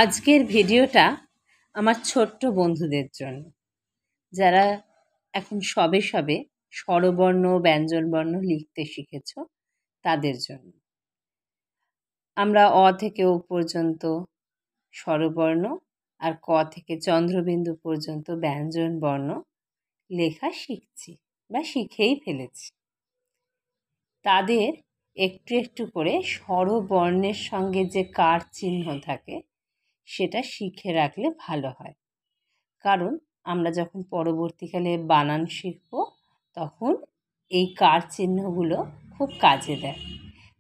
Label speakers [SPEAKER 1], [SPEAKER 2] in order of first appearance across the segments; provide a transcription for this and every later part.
[SPEAKER 1] আজকের ভিডিওটা আমার ছোট্ট বন্ধুদের জন্য, যারা এখন সবে সবে স্বরবর্ণ ব্যঞ্জনবর্ণ লিখতে শিখেছ তাদের জন্য। আমরা অ থেকে ও পর্যন্ত স্বরবর্ণ আর ক থেকে চন্দ্রবিন্দু পর্যন্ত ব্যঞ্জনবর্ণ লেখা শিখছি বা শিখেই ফেলেছি। তাদের একটু একটু করে স্বরবর্ণের সঙ্গে যে কার চিহ্ন থাকে সেটা শিখে রাখলে ভালো হয়, কারণ আমরা যখন পরবর্তীকালে বানান শিখব তখন এই কার চিহ্নগুলো খুব কাজে দেয়।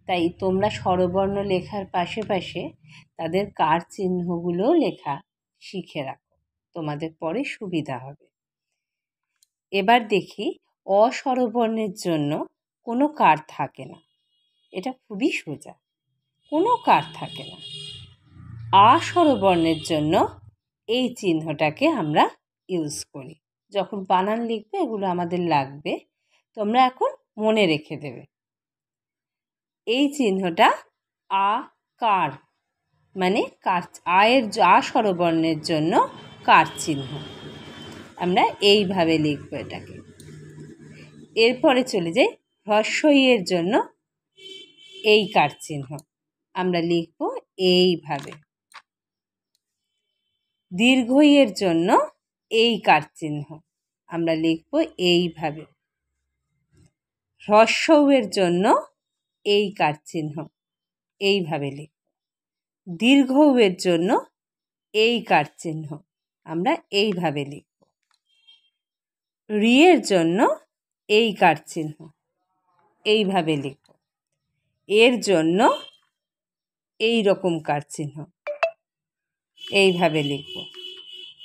[SPEAKER 1] তাই তোমরা স্বরবর্ণ লেখার পাশে পাশে তাদের কার চিহ্নগুলোও লেখা শিখে রাখো, তোমাদের পরে সুবিধা হবে। এবার দেখি অস্বরবর্ণের জন্য কোনো কার থাকে না, এটা খুবই সোজা, কোনো কার থাকে না। আস্বরবর্ণের জন্য এই চিহ্নটাকে আমরা ইউজ করি। যখন বানান লিখবে এগুলো আমাদের লাগবে, তোমরা এখন মনে রেখে দেবে। এই চিহ্নটা আ কার, মানে কার, আয়ের আস্বরবর্ণের জন্য কার চিহ্ন। আমরা এইভাবে লিখব এটাকে। এরপরে চলে যাই হ্রস্বইয়ের জন্য এই কার চিহ্ন, আমরা লিখব এইভাবে। দীর্ঘইয়ের জন্য এই কার চিহ্ন, আমরা লিখব এইভাবে। হ্রস্ব উয়ের জন্য এই কার চিহ্ন, এইভাবে লিখব। দীর্ঘ উয়ের জন্য এই কার চিহ্ন, আমরা এইভাবে লিখব। রিয়ের জন্য এই কার চিহ্ন, এইভাবে লিখব। এর জন্য এই রকম কার চিহ্ন, এইভাবে লিখব।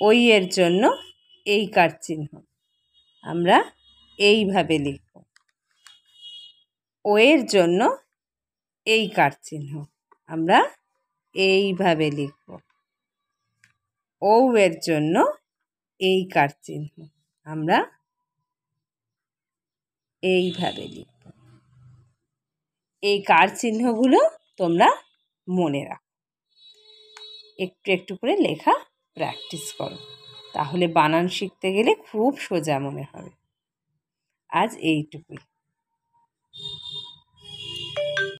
[SPEAKER 1] ওই এর জন্য এই কার চিহ্ন, আমরা এইভাবে লিখব। ও এর জন্য এই কার চিহ্ন, আমরা এইভাবে লিখব। ও এর জন্য এই কার চিহ্ন, আমরা এইভাবে লিখব। এই কার চিহ্নগুলো তোমরা মনে রাখো, একটু একটু করে লেখা প্র্যাকটিস করো, তাহলে বানান শিখতে গেলে খুব সোজা মনে হবে। আজ এইটুকুই।